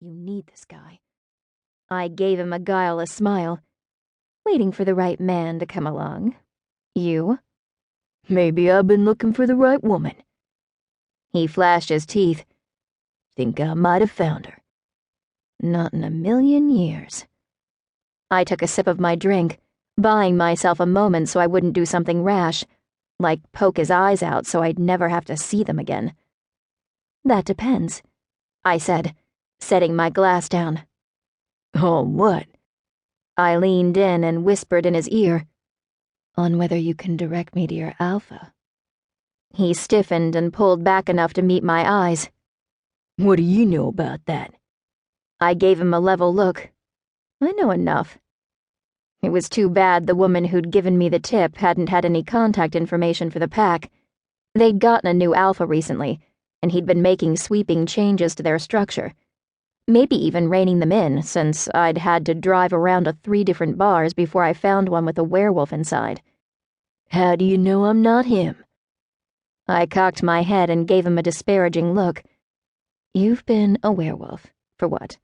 You need this guy." I gave him a guileless smile. "Waiting for the right man to come along. You?" "Maybe I've been looking for the right woman." He flashed his teeth. "Think I might have found her." "Not in a million years." I took a sip of my drink, buying myself a moment so I wouldn't do something rash, like poke his eyes out so I'd never have to see them again. "That depends," I said, setting my glass down. "On what?" I leaned in and whispered in his ear. "On whether you can direct me to your alpha." He stiffened and pulled back enough to meet my eyes. "What do you know about that?" I gave him a level look. "I know enough." It was too bad the woman who'd given me the tip hadn't had any contact information for the pack. They'd gotten a new alpha recently, and he'd been making sweeping changes to their structure. Maybe even reining them in, since I'd had to drive around to 3 different bars before I found one with a werewolf inside. "How do you know I'm not him?" I cocked my head and gave him a disparaging look. "You've been a werewolf for what,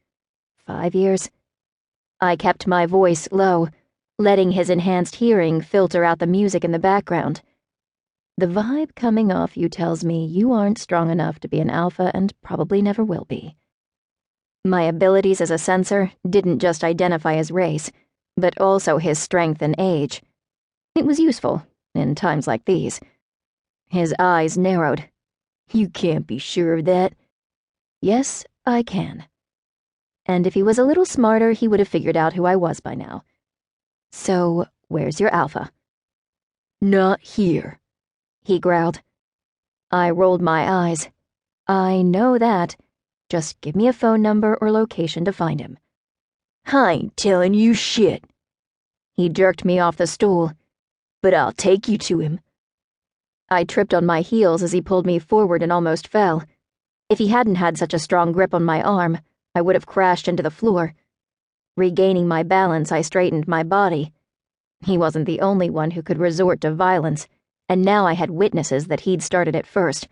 5 years?" I kept my voice low, letting his enhanced hearing filter out the music in the background. "The vibe coming off you tells me you aren't strong enough to be an alpha and probably never will be." My abilities as a sensor didn't just identify his race, but also his strength and age. It was useful in times like these. His eyes narrowed. "You can't be sure of that." "Yes, I can." And if he was a little smarter, he would have figured out who I was by now. "So, where's your alpha?" "Not here," he growled. I rolled my eyes. "I know that. Just give me a phone number or location to find him." "I ain't telling you shit." He jerked me off the stool. "But I'll take you to him." I tripped on my heels as he pulled me forward and almost fell. If he hadn't had such a strong grip on my arm, I would have crashed into the floor. Regaining my balance, I straightened my body. He wasn't the only one who could resort to violence, and now I had witnesses that he'd started it first.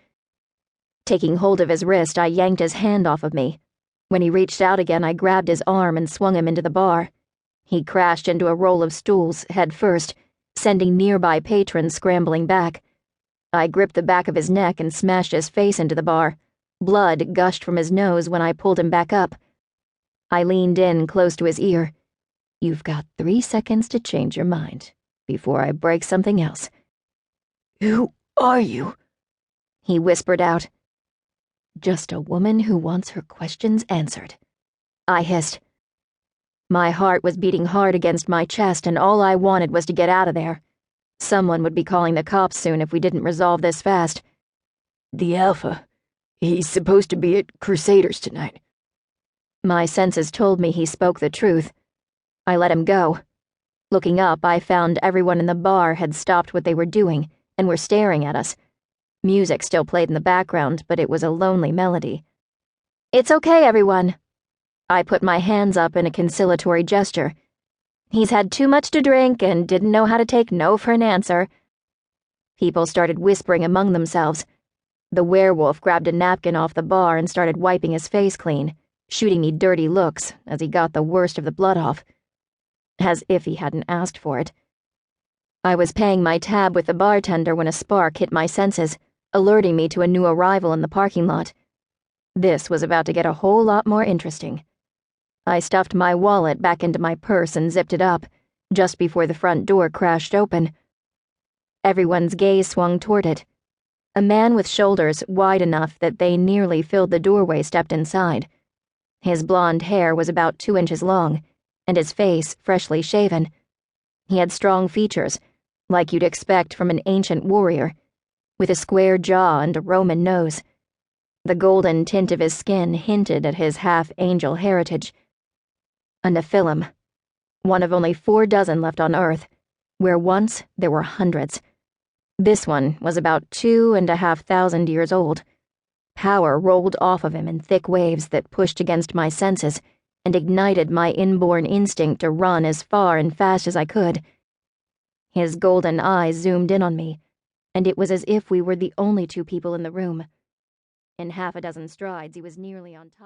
Taking hold of his wrist, I yanked his hand off of me. When he reached out again, I grabbed his arm and swung him into the bar. He crashed into a roll of stools, head first, sending nearby patrons scrambling back. I gripped the back of his neck and smashed his face into the bar. Blood gushed from his nose when I pulled him back up. I leaned in close to his ear. "You've got 3 seconds to change your mind before I break something else." "Who are you?" he whispered out. "Just a woman who wants her questions answered," I hissed. My heart was beating hard against my chest, and all I wanted was to get out of there. Someone would be calling the cops soon if we didn't resolve this fast. "The Alpha. He's supposed to be at Crusaders tonight." My senses told me he spoke the truth. I let him go. Looking up, I found everyone in the bar had stopped what they were doing and were staring at us. Music still played in the background, but it was a lonely melody. "It's okay, everyone." I put my hands up in a conciliatory gesture. "He's had too much to drink and didn't know how to take no for an answer." People started whispering among themselves. The werewolf grabbed a napkin off the bar and started wiping his face clean, shooting me dirty looks as he got the worst of the blood off. As if he hadn't asked for it. I was paying my tab with the bartender when a spark hit my senses, alerting me to a new arrival in the parking lot. This was about to get a whole lot more interesting. I stuffed my wallet back into my purse and zipped it up, just before the front door crashed open. Everyone's gaze swung toward it. A man with shoulders wide enough that they nearly filled the doorway stepped inside. His blonde hair was about 2 inches long, and his face freshly shaven. He had strong features, like you'd expect from an ancient warrior, with a square jaw and a Roman nose. The golden tint of his skin hinted at his half-angel heritage. A nephilim, one of only 4 dozen left on Earth, where once there were hundreds. This one was about 2,500 years old. Power rolled off of him in thick waves that pushed against my senses and ignited my inborn instinct to run as far and fast as I could. His golden eyes zoomed in on me, and it was as if we were the only 2 people in the room. In half a dozen strides, he was nearly on top.